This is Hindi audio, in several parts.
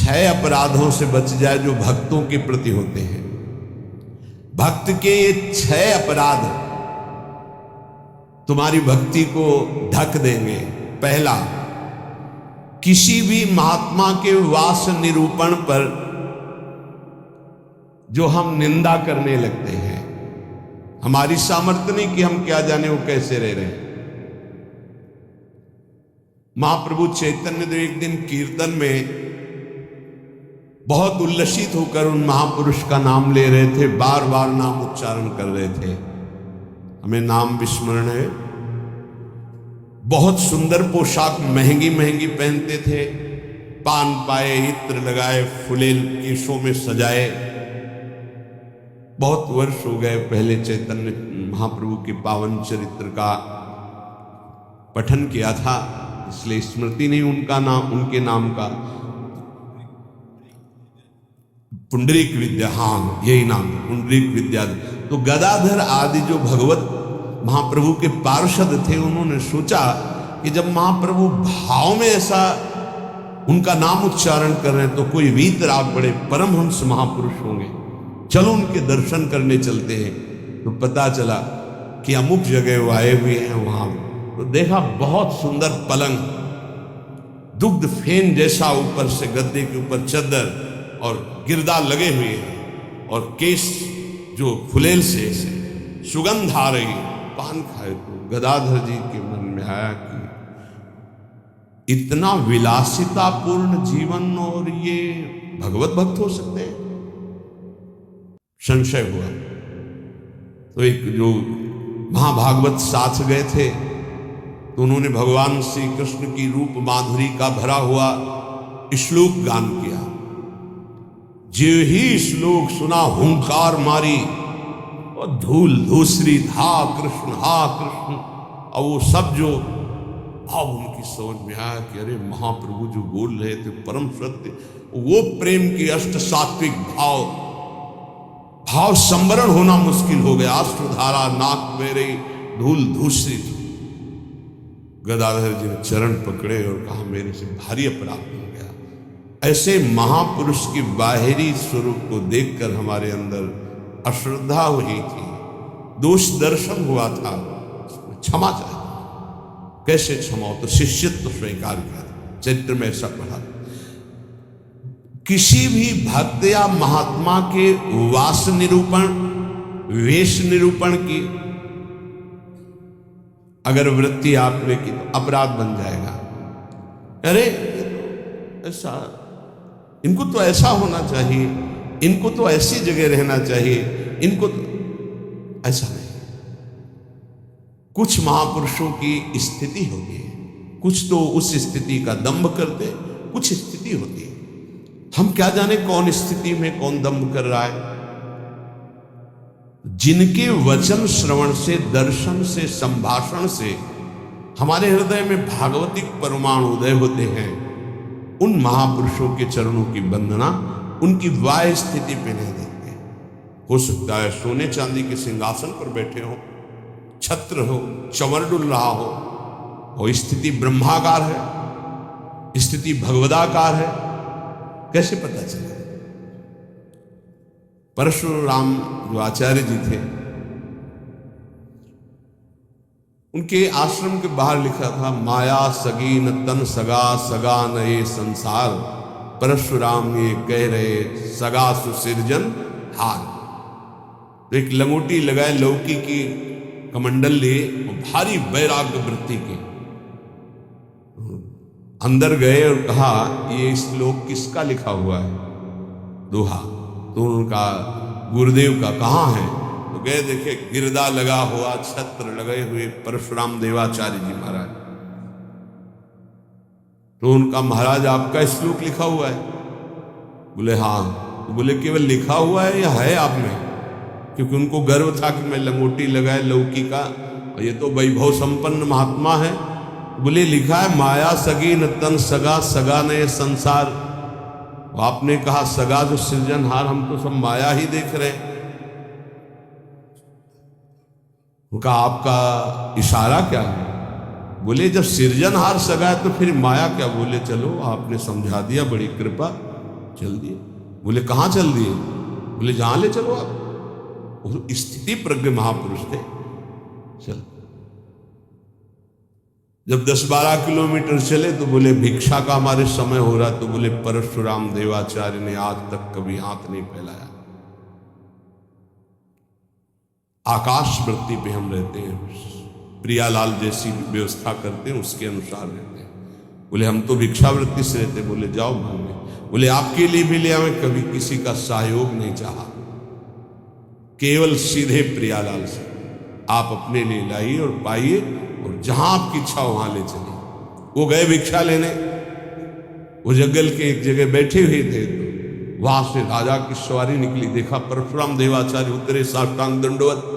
6 अपराधों से बच जाए जो भक्तों के प्रति होते हैं। भक्त के ये 6 अपराध तुम्हारी भक्ति को ढक देंगे। पहला, किसी भी महात्मा के वास निरूपण पर जो हम निंदा करने लगते हैं, हमारी सामर्थ्य नहीं कि हम क्या जाने वो कैसे रह रहे हैं। महाप्रभु चैतन्य देव एक दिन कीर्तन में बहुत उल्लसित होकर उन महापुरुष का नाम ले रहे थे, बार बार नाम उच्चारण कर रहे थे। हमें नाम विस्मरण है। बहुत सुंदर पोशाक महंगी महंगी पहनते थे, पान पाए, इत्र लगाए, फुलेल केशों में सजाए। बहुत वर्ष हो गए पहले चैतन्य महाप्रभु के पावन चरित्र का पठन किया था, इसलिए स्मृति नहीं उनका नाम, उनके नाम का। पुंडरीक विद्या, हाँ यही नाम, पुंडरीक विद्या। तो गदाधर आदि जो भगवत महाप्रभु के पार्षद थे, उन्होंने सोचा कि जब महाप्रभु भाव में ऐसा उनका नाम उच्चारण कर रहे हैं तो कोई वीतराग बड़े परमहंस महापुरुष होंगे, चलो उनके दर्शन करने चलते हैं। तो पता चला कि अमुक जगह वो आए हुए हैं। वहां तो देखा बहुत सुंदर पलंग, दुग्ध फेन जैसा, ऊपर से गद्दे के ऊपर चद्दर और गिरदा लगे हुए हैं, और केश जो फुलेल से सुगंध आ रही है। पान खाए तो गदाधर जी के मन में आया कि इतना विलासितापूर्ण जीवन और ये भगवत भक्त हो सकते हैं। संशय हुआ तो एक जो महाभागवत साथ गए थे, तो उन्होंने भगवान श्री कृष्ण की रूप माधुरी का भरा हुआ श्लोक गान किया। जो ही श्लोक सुना हुंकार मारी और धूल धूसरी, हा कृष्ण हा कृष्ण। और वो सब जो भाव उनकी समझ में आया कि अरे महाप्रभु जो बोल रहे थे परम सत्य, वो प्रेम की अष्ट सात्विक भाव संवरण होना मुश्किल हो गया। अश्रुधारा नाक मेरे धूल धूसरी। गदाधर जी ने चरण पकड़े और कहा मेरे से भारी अपराध हो गया। ऐसे महापुरुष की बाहरी स्वरूप को देखकर हमारे अंदर अश्रद्धा हुई थी, दोष दर्शन हुआ था, क्षमा चाहिए। कैसे क्षमा हो? तो शिष्यत्व स्वीकार किया। चरित्र में ऐसा पढ़ा, किसी भी भक्त या महात्मा के वास निरूपण, वेश निरूपण की अगर वृत्ति आपने की तो अपराध बन जाएगा। अरे ऐसा, इनको तो ऐसा होना चाहिए, इनको तो ऐसी जगह रहना चाहिए, इनको तो ऐसा नहीं। कुछ महापुरुषों की स्थिति होती है, कुछ तो उस स्थिति का दंभ करते, कुछ स्थिति होती है। हम क्या जाने कौन स्थिति में कौन दंभ कर रहा है। जिनके वचन श्रवण से, दर्शन से, संभाषण से हमारे हृदय में भागवतिक परमाणु उदय होते हैं, उन महापुरुषों के चरणों की वंदना उनकी वाह स्थिति पे नहीं देखते। हो सकता है सोने चांदी के सिंहासन पर बैठे हो, छत्र हो, चंवर डुल रहा हो, और स्थिति ब्रह्माकार है, स्थिति भगवदाकार है, कैसे पता चला? परशुराम जो आचार्य जी थे, उनके आश्रम के बाहर लिखा था, माया सगी न तन सगा, सगा न ये संसार। परशुराम ये कह रहे सगा सुसिरजन हार। तो एक लंगोटी लगाए, लौकी की कमंडल लिए, भारी वैराग्य वृत्ति के अंदर गए और कहा ये श्लोक किसका लिखा हुआ है? दोहा। तो उनका गुरुदेव का कहाँ है? तो गए देखे गिरदा लगा हुआ, छत्र लगे हुए परशुराम देवाचार्य जी महाराज। तो उनका महाराज आपका श्लोक लिखा हुआ है? बोले हाँ। तो बोले केवल लिखा हुआ है या है आप में? क्योंकि उनको गर्व था कि मैं लंगोटी लगाए लौकी का, और ये तो वैभव संपन्न महात्मा है। बोले लिखा है माया सगी न तन सगा, सगा न ये संसार। आपने कहा सगा जो सृजनहार, हम तो सब माया ही देख रहे हैं। उनका आपका इशारा क्या है? बोले जब सृजनहार सगा है तो फिर माया क्या? बोले चलो आपने समझा दिया, बड़ी कृपा। चल दिए। बोले कहाँ चल दिए? बोले जहां ले चलो आप। वो स्थिति प्रज्ञ महापुरुष थे। चल जब 10-12 किलोमीटर चले तो बोले भिक्षा का हमारे समय हो रहा। तो बोले परशुराम देवाचार्य ने आज तक कभी हाथ नहीं फैलाया। आकाश वृत्ति पे हम रहते हैं, प्रियालाल जैसी व्यवस्था करते हैं उसके अनुसार रहते हैं। बोले हम तो भिक्षावृत्ति से रहते। बोले जाओ मांगे। बोले आपके लिए भी ले आवे, कभी किसी का सहयोग नहीं चाहा, केवल सीधे प्रियालाल से आप अपने लिए लाइए और पाइए, और जहां आपकी इच्छा हो वहां ले चलिए। वो गए भिक्षा लेने, वो जंगल के एक जगह बैठे हुए थे। तो वहां से राजा की सवारी निकली, देखा परशुराम देवाचार्य उतरे, साष्टांग दंडवत।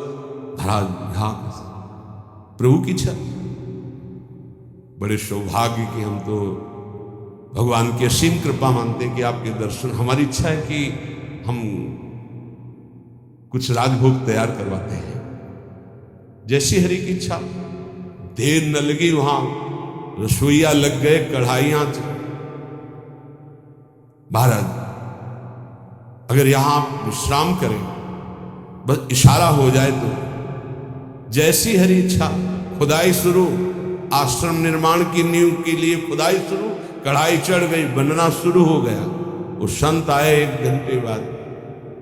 महाराज यहाँ प्रभु की इच्छा, बड़े सौभाग्य की हम तो भगवान की असीम कृपा मानते हैं कि आपके दर्शन। हमारी इच्छा है कि हम कुछ राजभोग तैयार करवाते हैं, जैसी हरि की इच्छा। देर न लगी, वहां रसोईया लग गए, कढ़ाइयां। महाराज अगर यहां आप विश्राम करें, बस इशारा हो जाए तो जैसी हरि इच्छा, खुदाई शुरू। आश्रम निर्माण की नींव के लिए खुदाई शुरू, कढ़ाई चढ़ गई, बनना शुरू हो गया। वो संत आए 1 घंटे बाद,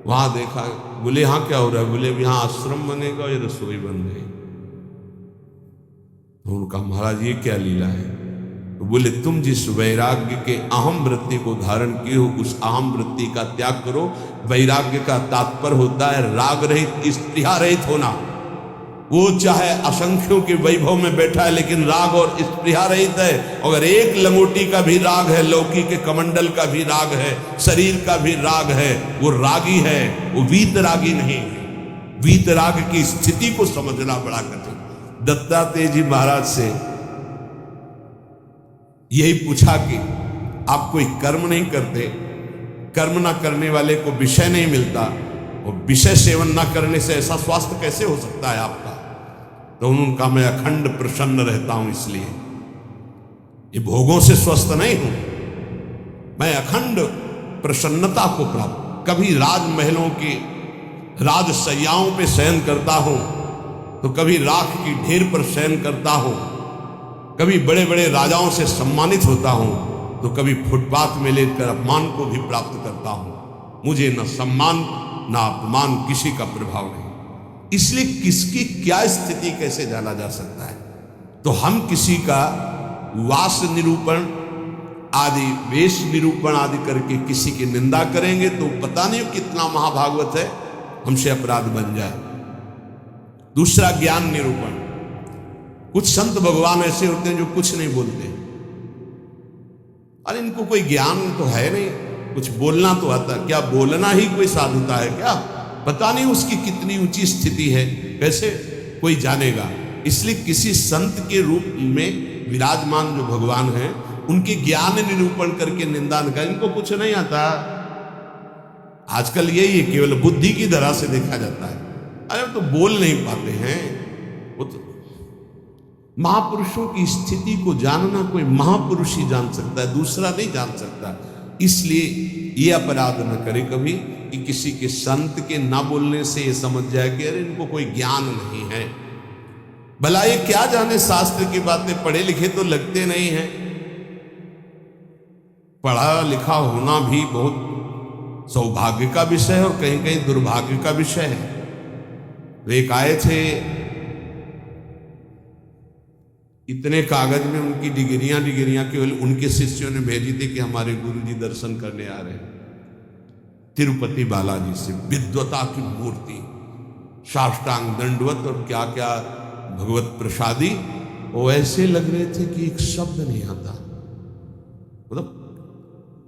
वहां देखा। बोले यहां क्या हो रहा है? बोले यहां आश्रम बनेगा और ये रसोई बन गई। तो उनका महाराज ये क्या लीला है? तो बोले तुम जिस वैराग्य के अहम वृत्ति को धारण किए हो, उस अहम वृत्ति का त्याग करो। वैराग्य का तात्पर्य होता है राग रहित, स्पृहा रहित होना। वो चाहे असंख्यों के वैभव में बैठा है, लेकिन राग और स्पृहा रहित है। अगर एक लंगोटी का भी राग है, लौकी के कमंडल का भी राग है, शरीर का भी राग है, वो रागी है, वो वीतरागी नहीं है। वीतराग की स्थिति को समझना बड़ा कठिन। दत्तात्रेय जी महाराज से यही पूछा कि आप कोई कर्म नहीं करते, कर्म ना करने वाले को विषय नहीं मिलता, और विषय सेवन ना करने से ऐसा स्वास्थ्य कैसे हो सकता है आपका? तो उन्होंने कहा मैं अखंड प्रसन्न रहता हूं, इसलिए ये भोगों से स्वस्थ नहीं हूं, मैं अखंड प्रसन्नता को प्राप्त। कभी राजमहलों की राजसैयाओं पे शयन करता हूं, तो कभी राख की ढेर पर शयन करता हूं, कभी बड़े बड़े राजाओं से सम्मानित होता हूं, तो कभी फुटपाथ में लेकर अपमान को भी प्राप्त करता हूं। मुझे न सम्मान ना अपमान, किसी का प्रभाव नहीं। इसलिए किसकी क्या स्थिति कैसे जाना जा सकता है? तो हम किसी का वास निरूपण आदि, वेश निरूपण आदि करके किसी की निंदा करेंगे तो पता नहीं कितना महाभागवत है, हमसे अपराध बन जाए। दूसरा ज्ञान निरूपण। कुछ संत भगवान ऐसे होते हैं जो कुछ नहीं बोलते। अरे इनको कोई ज्ञान तो है नहीं, कुछ बोलना तो आता, क्या बोलना ही कोई साधुता है क्या? पता नहीं उसकी कितनी ऊंची स्थिति है, कैसे कोई जानेगा? इसलिए किसी संत के रूप में विराजमान जो भगवान हैं, उनके ज्ञान निरूपण करके निंदा न करें। इनको कुछ नहीं आता। आजकल यही है, केवल बुद्धि की तरह से देखा जाता है। अरे तो बोल नहीं पाते हैं। वो तो महापुरुषों की स्थिति को जानना कोई महापुरुष ही जान सकता है, दूसरा नहीं जान सकता। इसलिए ये अपराध न करे कभी कि किसी के संत के ना बोलने से ये समझ जाए कि अरे इनको कोई ज्ञान नहीं है। भला ये क्या जाने शास्त्र की बातें, पढ़े लिखे तो लगते नहीं हैं। पढ़ा लिखा होना भी बहुत सौभाग्य का विषय है और कहीं कहीं दुर्भाग्य का विषय है। तो एक आए थे, इतने कागज में उनकी डिग्रियां केवल उनके शिष्यों ने भेजी थी कि हमारे गुरुजी दर्शन करने आ रहे हैं। तिरुपति बालाजी से विद्वता की मूर्ति, साष्टांग दंडवत और क्या क्या भगवत प्रसादी। वो ऐसे लग रहे थे कि एक शब्द नहीं आता। मतलब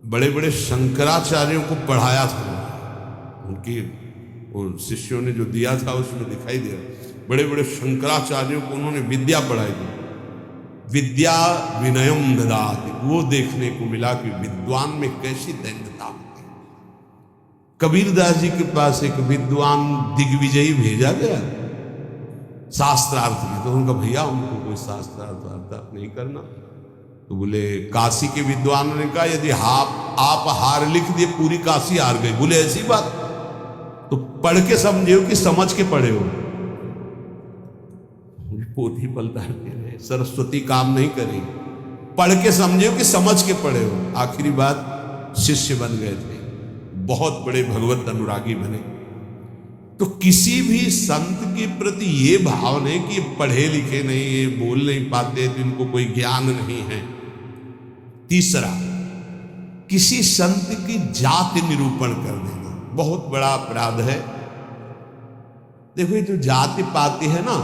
बड़े बड़े शंकराचार्यों को पढ़ाया था, उनके वो शिष्यों ने जो दिया था उसमें दिखाई दिया। बड़े बड़े शंकराचार्यों को उन्होंने विद्या पढ़ाई थी। विद्या विनयम ददाति, वो देखने को मिला कि विद्वान में कैसी दैन्यता होती। कबीरदास जी के पास एक विद्वान दिग्विजयी भेजा गया शास्त्रार्थ में, तो उनका भैया हमको कोई शास्त्रार्थ नहीं करना, तो बोले काशी के विद्वानों ने कहा यदि आप हार लिख दिए पूरी काशी हार गई। बोले ऐसी बात, तो पढ़ के समझे हो कि समझ के पढ़े हो? पोथी पलटा के रहे, सरस्वती काम नहीं करेगी। पढ़ के समझे हो कि समझ के पढ़े हो? आखिरी बात शिष्य बन गए थे, बहुत बड़े भगवत अनुरागी बने। तो किसी भी संत के प्रति ये भाव नहीं कि ये पढ़े लिखे नहीं, ये बोल नहीं पाते, तो इनको कोई ज्ञान नहीं है। तीसरा, किसी संत की जाति निरूपण कर देना बहुत बड़ा अपराध है। देखो ये जो जाति पाति है ना,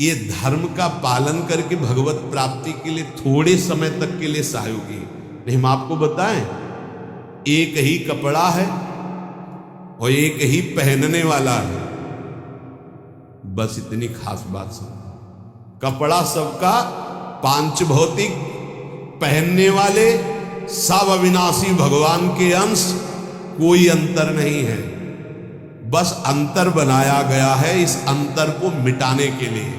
ये धर्म का पालन करके भगवत प्राप्ति के लिए थोड़े समय तक के लिए सहयोगी। नहीं, हम आपको बताएं, एक ही कपड़ा है और एक ही पहनने वाला है, बस इतनी खास बात समझो। कपड़ा सबका पांच भौतिक, पहनने वाले सब अविनाशी भगवान के अंश, कोई अंतर नहीं है। बस अंतर बनाया गया है इस अंतर को मिटाने के लिए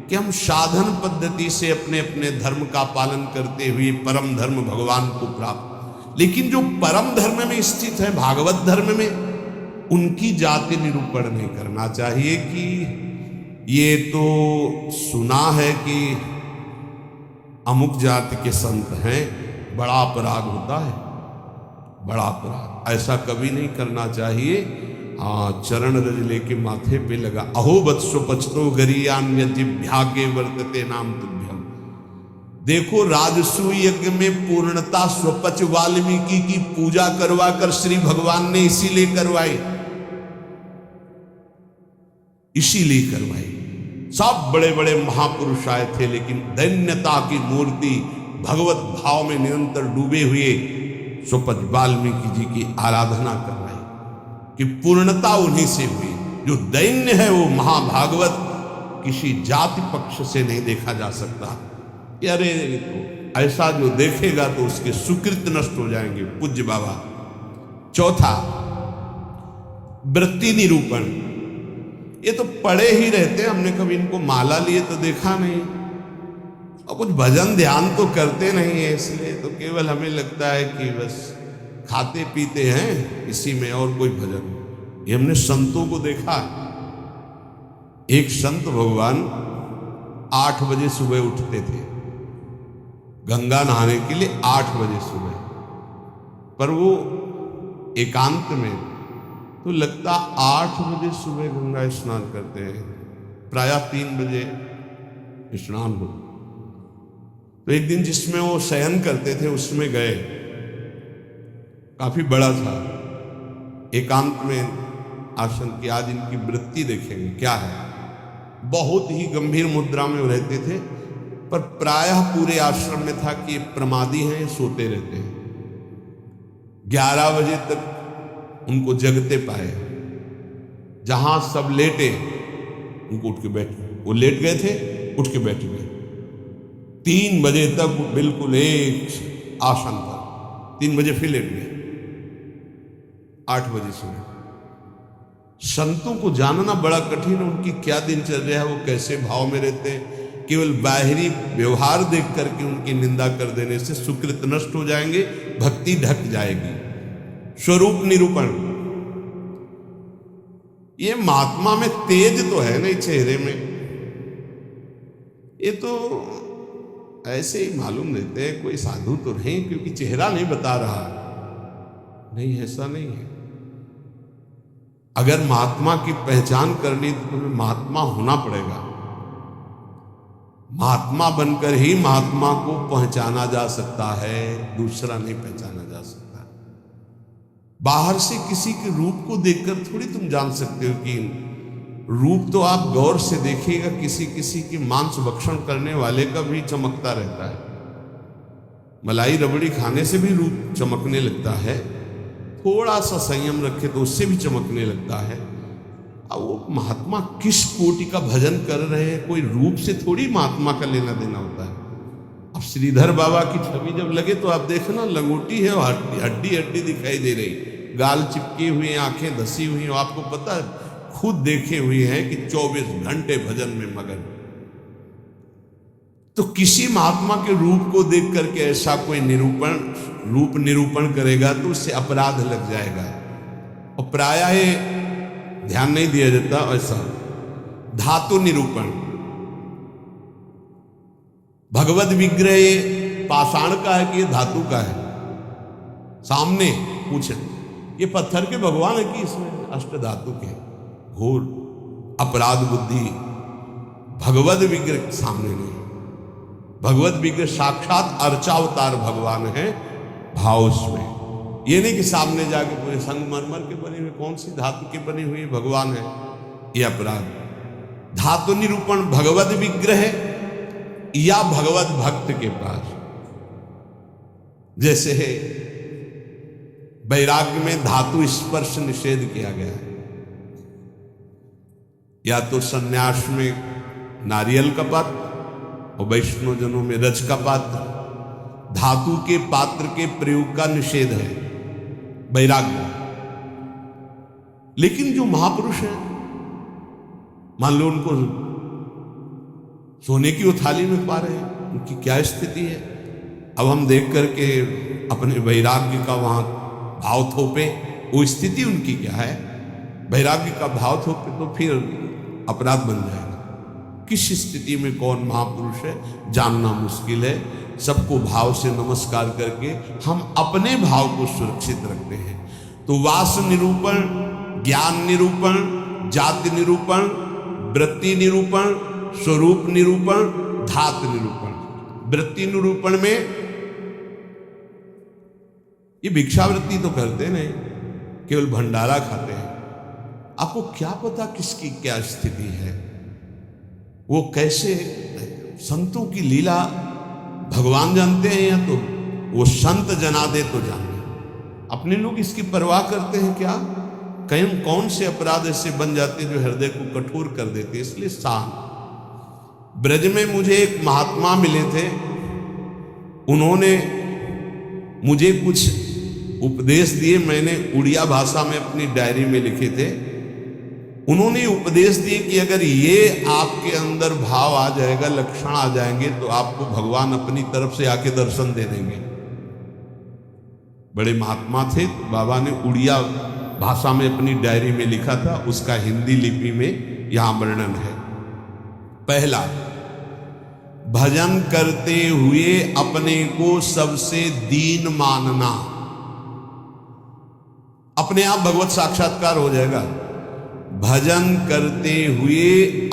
कि हम साधन पद्धति से अपने अपने धर्म का पालन करते हुए परम धर्म भगवान को प्राप्त। लेकिन जो परम धर्म में स्थित है, भागवत धर्म में, उनकी जाति निरूपण नहीं करना चाहिए कि ये तो सुना है कि अमुक जाति के संत हैं, बड़ा अपराध होता है, बड़ा अपराध। ऐसा कभी नहीं करना चाहिए। हाँ, चरण रज लेके माथे पे लगा, अहो वत्सो पचतो गरियान्य जिभ्या के वर्तते नाम तुभ्यम। देखो राजसू यज्ञ में पूर्णता स्वपच वाल्मीकि की पूजा करवा कर श्री भगवान ने इसीलिए करवाई, इसीलिए करवाई। सब बड़े बड़े महापुरुष आए थे, लेकिन दैन्यता की मूर्ति भगवत भाव में निरंतर डूबे हुए स्वपच वाल्मीकि जी की आराधना करवाई कि पूर्णता उन्हीं से हुई। जो दैन्य है वो महाभागवत किसी जाति पक्ष से नहीं देखा जा सकता। अरे तो ऐसा जो देखेगा तो उसके सुकृत नष्ट हो जाएंगे। पूज्य बाबा। चौथा, वृत्ति निरूपण। ये तो पढ़े ही रहते हैं, हमने कभी इनको माला लिए तो देखा नहीं, और कुछ भजन ध्यान तो करते नहीं है, इसलिए तो केवल हमें लगता है कि बस खाते पीते हैं इसी में, और कोई भजन। ये हमने संतों को देखा। एक संत भगवान 8 बजे सुबह उठते थे गंगा नहाने के लिए, 8 बजे सुबह। पर वो एकांत में तो लगता 8 बजे सुबह गंगा स्नान करते हैं, प्रायः 3 बजे स्नान हो। तो एक दिन जिसमें वो शयन करते थे उसमें गए, काफी बड़ा था, एकांत में आसन की। आज इनकी वृत्ति देखेंगे क्या है। बहुत ही गंभीर मुद्रा में वो रहते थे, पर प्रायः पूरे आश्रम में था कि ये प्रमादी हैं, सोते रहते हैं। 11 बजे तक उनको जगते पाए, जहां सब लेटे उनको उठ के बैठे। वो लेट गए थे, उठ के बैठ गए। 3 बजे तक बिल्कुल एक आसन पर, 3 बजे फिर लेट गए, 8 बजे सुबह। संतों को जानना बड़ा कठिन है, उनकी क्या दिनचर्या है, वो कैसे भाव में रहते हैं। केवल बाहरी व्यवहार देख करके उनकी निंदा कर देने से सुकृत नष्ट हो जाएंगे, भक्ति ढक जाएगी। स्वरूप निरूपण। ये महात्मा में तेज तो है नहीं चेहरे में, ये तो ऐसे ही मालूम देते हैं कोई साधु तो नहीं, क्योंकि चेहरा नहीं बता रहा। नहीं, ऐसा नहीं है। अगर महात्मा की पहचान करनी तो तुम्हें महात्मा होना पड़ेगा। महात्मा बनकर ही महात्मा को पहचाना जा सकता है, दूसरा नहीं पहचाना जा सकता। बाहर से किसी के रूप को देखकर थोड़ी तुम जान सकते हो कि रूप तो आप गौर से देखिएगा, किसी किसी की मांस भक्षण करने वाले का भी चमकता रहता है। मलाई रबड़ी खाने से भी रूप चमकने लगता है, थोड़ा सा संयम रखे तो उससे भी चमकने लगता है। अब वो महात्मा किस कोटि का भजन कर रहे हैं, कोई रूप से थोड़ी महात्मा का लेना देना होता है। अब श्रीधर बाबा की छवि जब लगे तो आप देखना, लंगोटी है, हड्डी हड्डी दिखाई दे रही, गाल चिपकी हुई, आंखें धसी हुई। आपको पता है, खुद देखे हुए हैं कि 24 घंटे भजन में मगन। तो किसी महात्मा के रूप को देख करके ऐसा कोई रूप निरूपण करेगा तो उससे अपराध लग जाएगा। और प्रायः ध्यान नहीं दिया जाता ऐसा। धातु निरूपण, भगवत विग्रह पाषाण का है कि ये धातु का है, सामने पूछे ये पत्थर के भगवान है कि इसमें अष्ट धातु के। घोर अपराध बुद्धि। भगवत विग्रह सामने नहीं, भगवत विग्रह साक्षात अर्चावतार भगवान है भाव उसमें। ये नहीं कि सामने जाके पूरे संगमरमर के बने हुए कौन सी धातु के बने हुए भगवान है, ये अपराध। धातु निरूपण भगवत विग्रह या भगवत भक्त के पास, जैसे है वैराग्य में धातु स्पर्श निषेध किया गया है, या तो सन्यास में नारियल का पात्र और वैष्णव जनों में रज का पात्र। धातु के पात्र के प्रयोग का निषेध है वैराग्य। लेकिन जो महापुरुष है, मान लो उनको सोने की थाली में पा रहे हैं, उनकी क्या स्थिति है। अब हम देख करके अपने वैराग्य का वहां भाव थोपे, वो स्थिति उनकी क्या है। वैराग्य का भाव थोपे तो फिर अपराध बन जाएगा। किस स्थिति में कौन महापुरुष है जानना मुश्किल है। सबको भाव से नमस्कार करके हम अपने भाव को सुरक्षित रखते हैं। तो वास निरूपण, ज्ञान निरूपण, जाति निरूपण, वृत्ति निरूपण, स्वरूप निरूपण, धात निरूपण। वृत्ति निरूपण में ये भिक्षावृत्ति तो करते नहीं, केवल भंडारा खाते हैं। आपको क्या पता किसकी क्या स्थिति है, वो कैसे। संतों की लीला भगवान जानते हैं, या तो वो संत जना दे तो जाने। अपने लोग इसकी परवाह करते हैं क्या। कहीं कौन से अपराध ऐसे बन जाते जो हृदय को कठोर कर देते। इसलिए शांत। ब्रज में मुझे एक महात्मा मिले थे, उन्होंने मुझे कुछ उपदेश दिए। मैंने उड़िया भाषा में अपनी डायरी में लिखे थे। उन्होंने उपदेश दिए कि अगर ये आपके अंदर भाव आ जाएगा, लक्षण आ जाएंगे, तो आपको भगवान अपनी तरफ से आके दर्शन दे देंगे। बड़े महात्मा थे। बाबा ने उड़िया भाषा में अपनी डायरी में लिखा था, उसका हिंदी लिपि में यहां वर्णन है। पहला, भजन करते हुए अपने को सबसे दीन मानना। अपने आप भगवत साक्षात्कार हो जाएगा। भजन करते हुए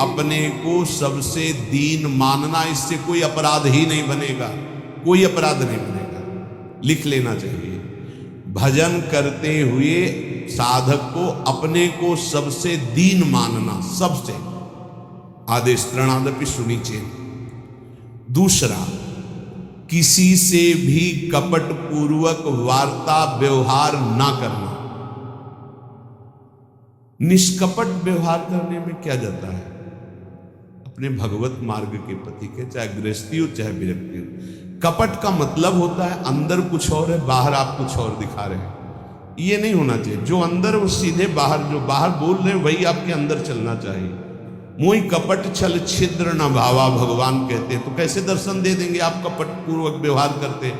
अपने को सबसे दीन मानना, इससे कोई अपराध ही नहीं बनेगा, कोई अपराध नहीं बनेगा। लिख लेना चाहिए। भजन करते हुए साधक को अपने को सबसे दीन मानना, सबसे। आदेश त्रणादपि सुनिचे। दूसरा, किसी से भी कपट पूर्वक वार्ता व्यवहार ना करना। निष्कपट व्यवहार करने में क्या जाता है। अपने भगवत मार्ग के पति के, चाहे गृहस्थी हो चाहे विरक्ति हो। कपट का मतलब होता है अंदर कुछ और है, बाहर आप कुछ और दिखा रहे हैं। ये नहीं होना चाहिए। जो अंदर वो सीधे बाहर, जो बाहर बोल रहे हैं वही आपके अंदर चलना चाहिए। मोहि कपट छल छिद्र न भावा, भगवान कहते हैं। तो कैसे दर्शन दे देंगे आप कपट पूर्वक व्यवहार करते।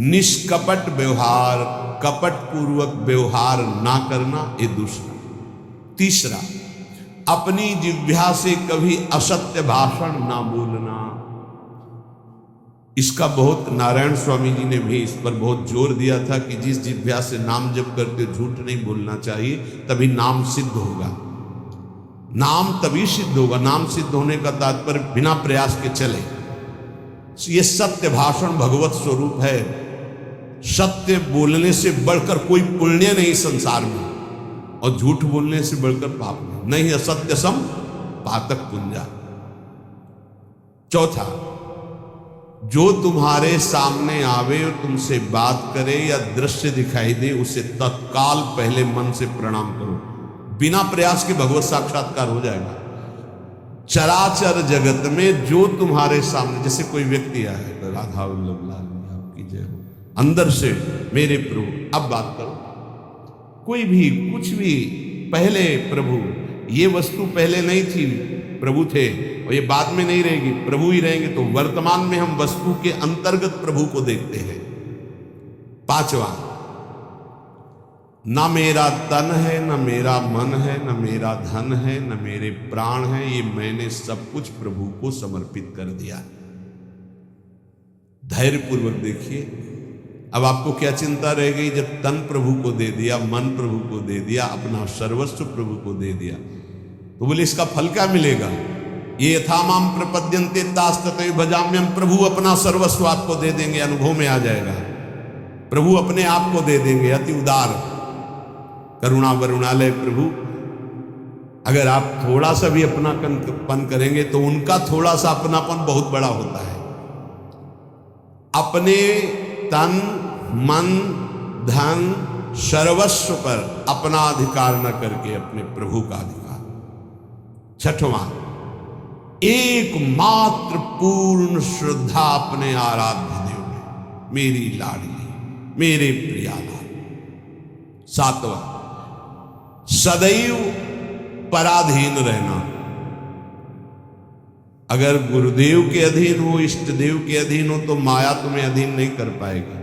निष्कपट व्यवहार, कपट पूर्वक व्यवहार ना करना, ये दूसरा। तीसरा, अपनी जिह्वा से कभी असत्य भाषण ना बोलना। इसका बहुत नारायण स्वामी जी ने भी इस पर बहुत जोर दिया था कि जिस जिह्वा से नाम जप करके झूठ नहीं बोलना चाहिए, तभी नाम सिद्ध होगा। नाम तभी सिद्ध होगा। नाम सिद्ध होने का तात्पर्य बिना प्रयास के चले। ये सत्य भाषण भगवत स्वरूप है। सत्य बोलने से बढ़कर कोई पुण्य नहीं संसार में, और झूठ बोलने से बढ़कर पाप नहीं। असत्य सम पातक पुंजा। चौथा, जो तुम्हारे सामने आवे और तुमसे बात करे या दृश्य दिखाई दे, उसे तत्काल पहले मन से प्रणाम करो। बिना प्रयास के भगवत साक्षात्कार हो जाएगा। चराचर जगत में जो तुम्हारे सामने, जैसे कोई व्यक्ति आया है, राधा वल्लभ लाल आपकी जय हो, अंदर से मेरे प्रभु अब बात करो। कोई भी कुछ भी, पहले प्रभु ये वस्तु पहले नहीं थी, प्रभु थे और ये बाद में नहीं रहेगी, प्रभु ही रहेंगे। तो वर्तमान में हम वस्तु के अंतर्गत प्रभु को देखते हैं। पांचवा, ना मेरा तन है, न मेरा मन है, न मेरा धन है, न मेरे प्राण है, ये मैंने सब कुछ प्रभु को समर्पित कर दिया। धैर्यपूर्वक देखिए। अब आपको क्या चिंता रह गई? जब तन प्रभु को दे दिया, मन प्रभु को दे दिया, अपना सर्वस्व प्रभु को दे दिया, तो बोले इसका फल क्या मिलेगा? ये यथामाम प्रपद्यन्ते तास्ततैव भजाम्यहम्। प्रभु अपना सर्वस्व आपको दे देंगे, अनुभव में आ जाएगा। प्रभु अपने आप को दे देंगे, अति उदार करुणा वरुणालय प्रभु। अगर आप थोड़ा सा भी अपनापन करेंगे तो उनका थोड़ा सा अपनापन बहुत बड़ा होता है। अपने तन मन धन सर्वस्व पर अपना अधिकार न करके अपने प्रभु का अधिकार। छठवां, एकमात्र पूर्ण श्रद्धा अपने आराध्य देव में, मेरी लाडली, मेरे प्रियालाल। सातवां, सदैव पराधीन रहना। अगर गुरुदेव के अधीन हो, इष्ट देव के अधीन हो, तो माया तुम्हें अधीन नहीं कर पाएगी।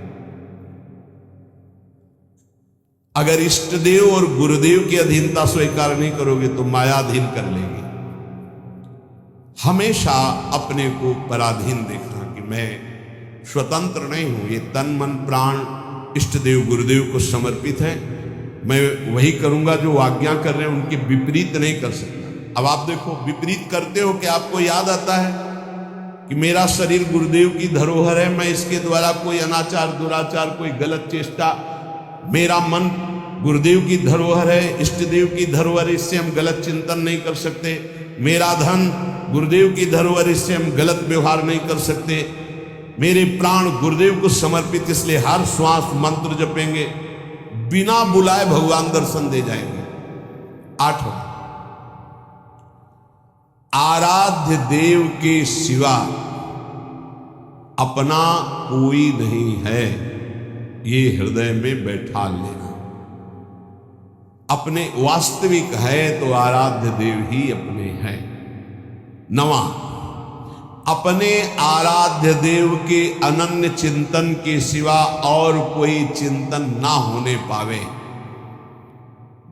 अगर इष्ट देव और गुरुदेव की अधीनता स्वीकार नहीं करोगे तो माया अधीन कर लेगी। हमेशा अपने को पराधीन देखना कि मैं स्वतंत्र नहीं हूं, ये तन मन प्राण इष्ट देव गुरुदेव को समर्पित है, मैं वही करूंगा जो आज्ञा कर रहे हैं, उनके विपरीत नहीं कर सकता। अब आप देखो, विपरीत करते हो कि आपको याद आता है कि मेरा शरीर गुरुदेव की धरोहर है, मैं इसके द्वारा कोई अनाचार दुराचार कोई गलत चेष्टा, मेरा मन गुरुदेव की धरोहर है, इष्ट देव की धरोहर, इससे हम गलत चिंतन नहीं कर सकते। मेरा धन गुरुदेव की धरोहर, इससे हम गलत व्यवहार नहीं कर सकते। मेरे प्राण गुरुदेव को समर्पित, इसलिए हर श्वास मंत्र जपेंगे, बिना बुलाए भगवान दर्शन दे जाएंगे। आठवां, आराध्य देव के सिवा अपना कोई नहीं है, ये हृदय में बैठा लेना। अपने वास्तविक है तो आराध्य देव ही अपने हैं। नवां, अपने आराध्य देव के अनन्य चिंतन के सिवा और कोई चिंतन ना होने पावे।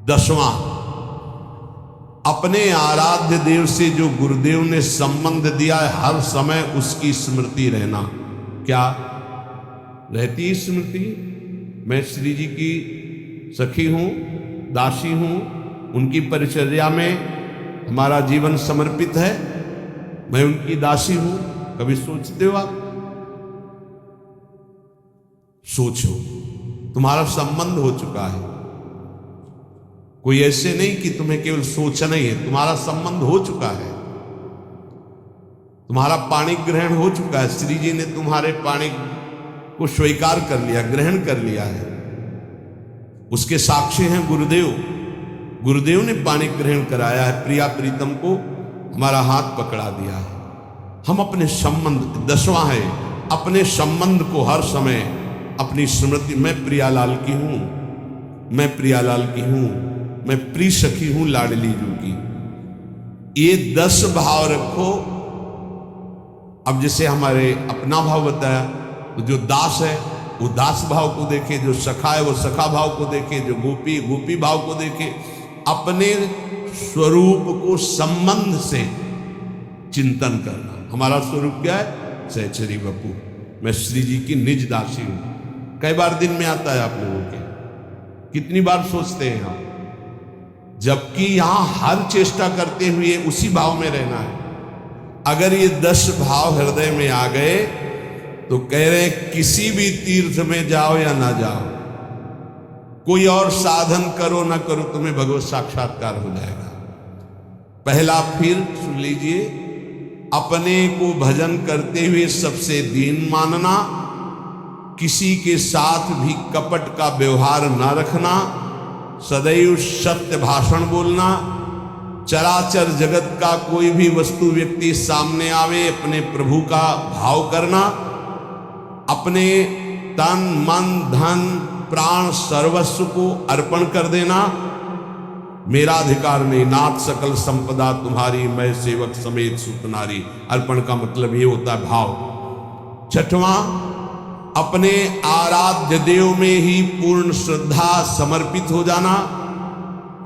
दसवां, अपने आराध्य देव से जो गुरुदेव ने संबंध दिया है, हर समय उसकी स्मृति रहना। क्या रहती स्मृति? मैं श्री जी की सखी हूं, दासी हूं, उनकी परिचर्या में हमारा जीवन समर्पित है, मैं उनकी दासी हूं। कभी सोचते हो आप? सोचो, तुम्हारा संबंध हो चुका है। कोई ऐसे नहीं कि तुम्हें केवल सोचना ही है, तुम्हारा संबंध हो चुका है, तुम्हारा पाणी ग्रहण हो चुका है। श्री जी ने तुम्हारे पाणी को स्वीकार कर लिया, ग्रहण कर लिया है। उसके साक्षी हैं गुरुदेव। गुरुदेव ने पाणी ग्रहण कराया है, प्रिया प्रीतम को हमारा हाथ पकड़ा दिया है। हम अपने संबंध, दसवां है, अपने संबंध को हर समय अपनी स्मृति, मैं प्रियालाल की हूं, मैं प्रियालाल की हूं, मैं प्रिय सखी हूं लाडली जू की। ये 10 भाव रखो। अब जैसे हमारे अपना भाव बताया, तो जो दास है वो दास भाव को देखे, जो सखा है वो सखा भाव को देखे, जो गोपी गोपी भाव को देखे। अपने स्वरूप को संबंध से चिंतन करना। हमारा स्वरूप क्या है? सहचरी बपू, मैं श्री जी की निज दासी हूं। कई बार दिन में आता है आप लोगों के, कितनी बार सोचते हैं हम, जबकि यहां हर चेष्टा करते हुए उसी भाव में रहना है। अगर ये 10 भाव हृदय में आ गए तो कह रहे हैं किसी भी तीर्थ में जाओ या ना जाओ, कोई और साधन करो ना करो, तुम्हें भगवत साक्षात्कार हो जाएगा। पहला फिर सुन लीजिए, अपने को भजन करते हुए सबसे दीन मानना, किसी के साथ भी कपट का व्यवहार ना रखना, सदैव सत्य भाषण बोलना, चराचर जगत का कोई भी वस्तु व्यक्ति सामने आवे अपने प्रभु का भाव करना, अपने तन मन धन प्राण सर्वस्व को अर्पण कर देना, मेरा अधिकार नहीं, नाथ सकल संपदा तुम्हारी, मैं सेवक समेत सुत नारी। अर्पण का मतलब ये होता है भाव। छठवां, अपने आराध्य देव में ही पूर्ण श्रद्धा समर्पित हो जाना।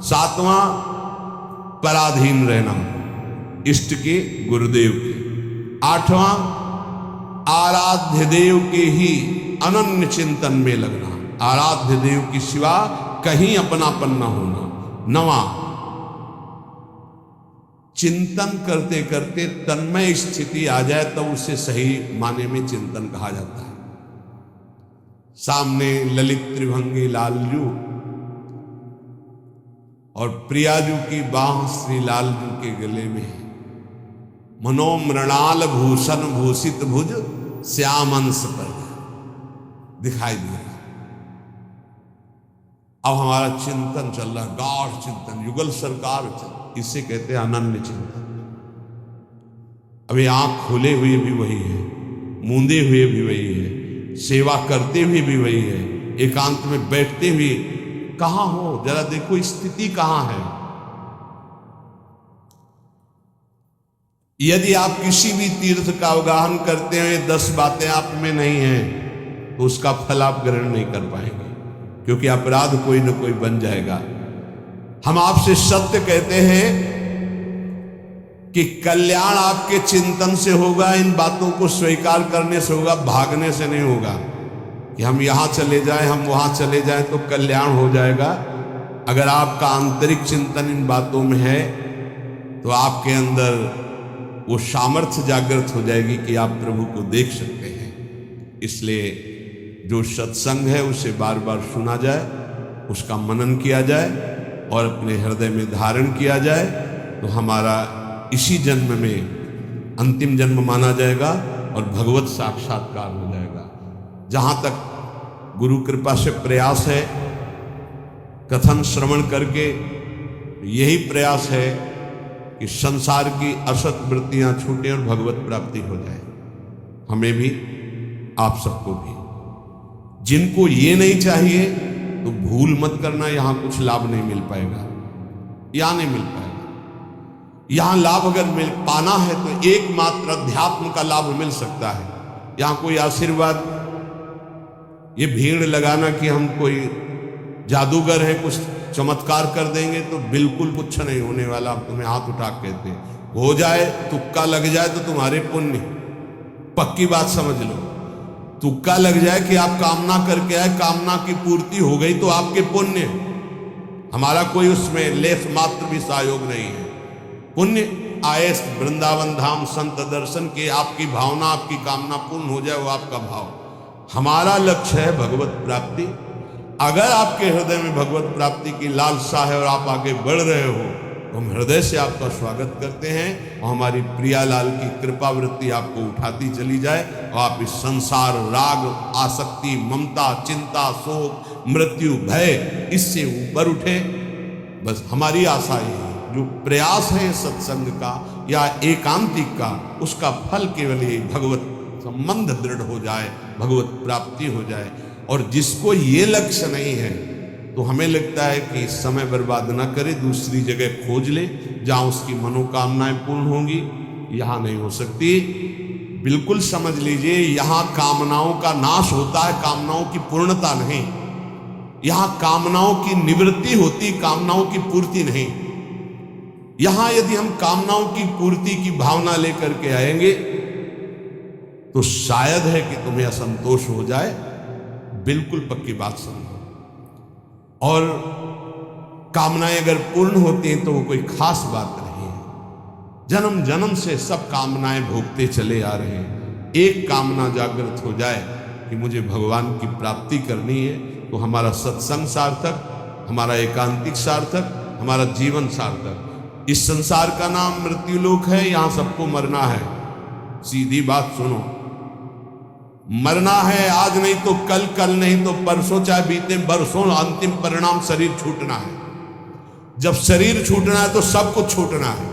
सातवां, पराधीन रहना इष्ट के, गुरुदेव के। आठवां, आराध्य देव के ही अनन्य चिंतन में लगना, आराध्य देव की सिवा कहीं अपनापन न होना। नवा, चिंतन करते करते तन्मय स्थिति आ जाए तो उसे सही माने में चिंतन कहा जाता है। सामने ललित त्रिभंगी लालजू और प्रियाजू की बाह श्री लालजू के गले में है। मनोमृणाल भूषण भूषित भुज श्यामंश पर दिखाई दे रहा। अब हमारा चिंतन चल रहा, गाढ़ चिंतन, युगल सरकार, इसे कहते हैं अनन्य चिंतन। अभी आंख खोले हुए भी वही है, मूंदे हुए भी वही है, सेवा करते हुए भी वही है, एकांत में बैठते हुए कहां हो, जरा देखो स्थिति कहां है। यदि आप किसी भी तीर्थ का अवगाहन करते हुए 10 बातें आप में नहीं हैं तो उसका फल आप ग्रहण नहीं कर पाएंगे, क्योंकि अपराध कोई न कोई बन जाएगा। हम आपसे सत्य कहते हैं कि कल्याण आपके चिंतन से होगा, इन बातों को स्वीकार करने से होगा, भागने से नहीं होगा कि हम यहां चले जाएं, हम वहां चले जाएं तो कल्याण हो जाएगा। अगर आपका आंतरिक चिंतन इन बातों में है तो आपके अंदर वो सामर्थ्य जागृत हो जाएगी कि आप प्रभु को देख सकते हैं। इसलिए जो सत्संग है उसे बार बार सुना जाए, उसका मनन किया जाए और अपने हृदय में धारण किया जाए तो हमारा इसी जन्म में अंतिम जन्म माना जाएगा और भगवत साक्षात्कार हो जाएगा। जहाँ तक गुरु कृपा से प्रयास है, कथन श्रवण करके यही प्रयास है कि संसार की असत वृत्तियां छूटे और भगवत प्राप्ति हो जाए। हमें भी, आप सबको भी। जिनको ये नहीं चाहिए तो भूल मत करना, यहां कुछ लाभ नहीं मिल पाएगा, यहां नहीं मिल पाएगा। यहां लाभ अगर मिल पाना है तो एकमात्र अध्यात्म का लाभ मिल सकता है। यहां कोई आशीर्वाद, ये भीड़ लगाना कि हम कोई जादूगर हैं, कुछ चमत्कार कर देंगे, तो बिल्कुल कुछ नहीं होने वाला। आप तुम्हें हाथ उठा कहते हो जाए, तुक्का लग जाए तो तुम्हारे पुण्य, पक्की बात समझ लो। तुक्का लग जाए कि आप कामना करके आए, कामना की पूर्ति हो गई तो आपके पुण्य, हमारा कोई उसमें लेस मात्र भी सहयोग नहीं है। पुण्य आए वृंदावन धाम संत दर्शन के, आपकी भावना, आपकी कामना पूर्ण हो जाए, वो आपका भाव। हमारा लक्ष्य है भगवत प्राप्ति। अगर आपके हृदय में भगवत प्राप्ति की लालसा है और आप आगे बढ़ रहे हो तो हम हृदय से आपका स्वागत करते हैं और हमारी प्रियालाल की कृपा वृत्ति आपको उठाती चली जाए और आप इस संसार, राग, आसक्ति, ममता, चिंता, शोक, मृत्यु, भय, इससे ऊपर उठे। बस हमारी आशा ये है, जो प्रयास है सत्संग का या एकांतिक का, उसका फल केवल ये भगवत संबंध दृढ़ हो जाए, भगवत प्राप्ति हो जाए। और जिसको ये लक्ष्य नहीं है तो हमें लगता है कि समय बर्बाद न करे, दूसरी जगह खोज ले जहां उसकी मनोकामनाएं पूर्ण होंगी। यहां नहीं हो सकती। बिल्कुल समझ लीजिए, यहां कामनाओं का नाश होता है, कामनाओं की पूर्णता नहीं। यहां कामनाओं की निवृत्ति होती, कामनाओं की पूर्ति नहीं। यहां यदि हम कामनाओं की पूर्ति की भावना लेकर के आएंगे तो शायद है कि तुम्हें असंतोष हो जाए। बिल्कुल पक्की बात समझो। और कामनाएं अगर पूर्ण होती हैं तो वो कोई खास बात नहीं है। जन्म जन्म से सब कामनाएं भोगते चले आ रहे हैं। एक कामना जागृत हो जाए कि मुझे भगवान की प्राप्ति करनी है, तो हमारा सत्संग सार्थक, हमारा एकांतिक सार्थक, हमारा जीवन सार्थक। इस संसार का नाम मृत्युलोक है, यहां सबको मरना है। सीधी बात सुनो, मरना है, आज नहीं तो कल, कल नहीं तो परसों, चाहे बीते बरसों, अंतिम परिणाम शरीर छूटना है। जब शरीर छूटना है तो सब कुछ छूटना है।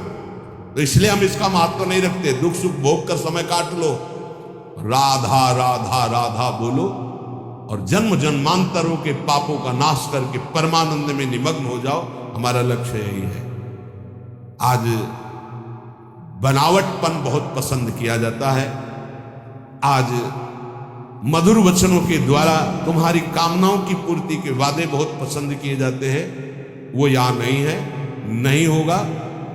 तो इसलिए हम इसका महत्व नहीं रखते। दुख सुख भोग कर समय काट लो, राधा राधा राधा बोलो और जन्म जन्मांतरों के पापों का नाश करके परमानंद में निमग्न हो जाओ। हमारा लक्ष्य यही है। आज बनावटपन बहुत पसंद किया जाता है। आज मधुर वचनों के द्वारा तुम्हारी कामनाओं की पूर्ति के वादे बहुत पसंद किए जाते हैं। वो यहां नहीं है, नहीं होगा।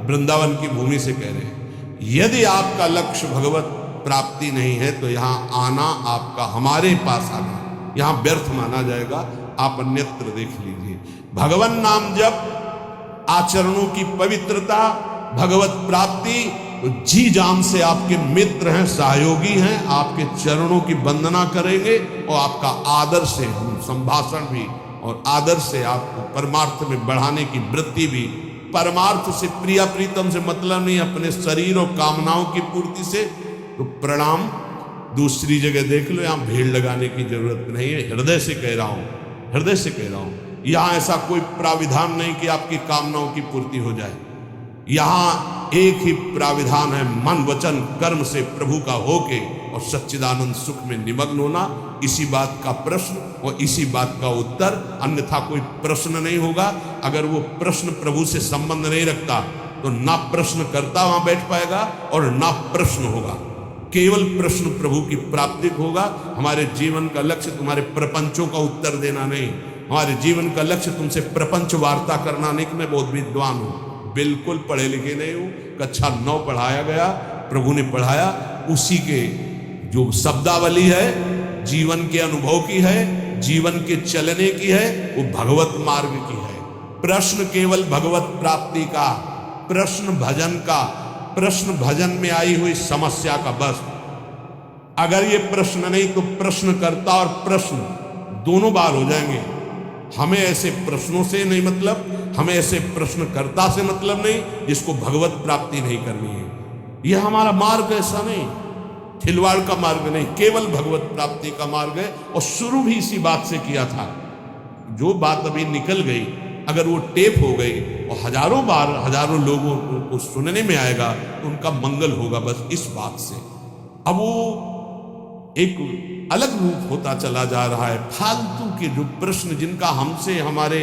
वृंदावन की भूमि से कह रहे हैं, यदि आपका लक्ष्य भगवत प्राप्ति नहीं है तो यहां आना, आपका हमारे पास आना यहां व्यर्थ माना जाएगा। आप अन्यत्र देख लीजिए। भगवान नाम जप, आचरणों की पवित्रता, भगवत प्राप्ति, तो जी जान से आपके मित्र हैं, सहयोगी हैं, आपके चरणों की वंदना करेंगे और आपका आदर से संभाषण भी और आदर से आपको परमार्थ में बढ़ाने की वृत्ति भी। परमार्थ से, प्रिया प्रीतम से मतलब नहीं, अपने शरीर और कामनाओं की पूर्ति से। तो प्रणाम, दूसरी जगह देख लो, यहां भीड़ लगाने की जरूरत नहीं है। हृदय से कह रहा हूं, हृदय से कह रहा हूं। यहां ऐसा कोई प्राविधान नहीं कि आपकी कामनाओं की पूर्ति हो जाए। यहां एक ही प्राविधान है, मन वचन कर्म से प्रभु का होके और सच्चिदानंद सुख में निमग्न होना। इसी बात का प्रश्न और इसी बात का उत्तर, अन्यथा कोई प्रश्न नहीं होगा। अगर वो प्रश्न प्रभु से संबंध नहीं रखता तो ना प्रश्न करता वहां बैठ पाएगा और ना प्रश्न होगा। केवल प्रश्न प्रभु की प्राप्ति होगा। हमारे जीवन का लक्ष्य तुम्हारे प्रपंचों का उत्तर देना नहीं, हमारे जीवन का लक्ष्य तुमसे प्रपंच वार्ता करना नहीं कि मैं बहुत विद्वान हूं। बिल्कुल पढ़े लिखे नहीं हूं। कक्षा 9 पढ़ाया गया, प्रभु ने पढ़ाया, उसी के जो शब्दावली है, जीवन के अनुभव की है, जीवन के चलने की है, वो भगवत मार्ग की है। प्रश्न केवल भगवत प्राप्ति का, प्रश्न भजन का, प्रश्न भजन में आई हुई समस्या का। बस अगर ये प्रश्न नहीं तो प्रश्नकर्ता और प्रश्न दोनों बार हो जाएंगे। हमें ऐसे प्रश्नों से नहीं मतलब, हमें ऐसे प्रश्नकर्ता से मतलब नहीं जिसको भगवत प्राप्ति नहीं करनी है। यह हमारा मार्ग ऐसा नहीं, खिलवाड़ का मार्ग नहीं, केवल भगवत प्राप्ति का मार्ग है। और शुरू भी इसी बात से किया था। जो बात अभी निकल गई, अगर वो टेप हो गई और हजारों बार हजारों लोगों को सुनने में आएगा तो उनका मंगल होगा। बस इस बात से अब वो एक अलग रूप होता चला जा रहा है। फालतू के जो प्रश्न जिनका हमसे, हमारे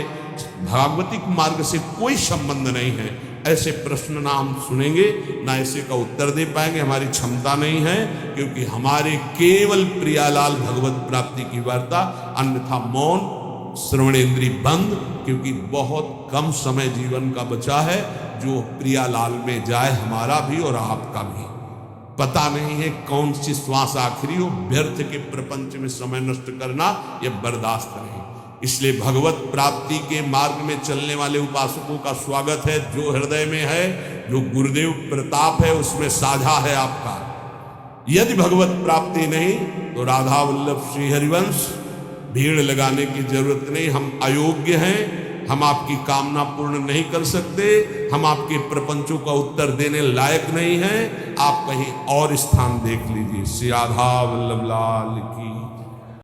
भागवतिक मार्ग से कोई संबंध नहीं है, ऐसे प्रश्न ना हम सुनेंगे, ना ऐसे का उत्तर दे पाएंगे। हमारी क्षमता नहीं है, क्योंकि हमारे केवल प्रियालाल भगवत प्राप्ति की वार्ता, अन्यथा मौन, श्रवणेन्द्रिय बंद। क्योंकि बहुत कम समय जीवन का बचा है जो प्रियालाल में जाए, हमारा भी और आपका भी। पता नहीं है कौन सी श्वास आखिरी हो। व्यर्थ के प्रपंच में समय नष्ट करना यह बर्दाश्त नहीं। इसलिए भगवत प्राप्ति के मार्ग में चलने वाले उपासकों का स्वागत है। जो हृदय में है, जो गुरुदेव प्रताप है, उसमें साझा है आपका। यदि भगवत प्राप्ति नहीं तो राधा वल्लभ श्री हरिवंश, भीड़ लगाने की जरूरत नहीं। हम अयोग्य हैं, हम आपकी कामना पूर्ण नहीं कर सकते, हम आपके प्रपंचों का उत्तर देने लायक नहीं हैं। आप कहीं और स्थान देख लीजिए। श्री राधा वल्लभ लाल की।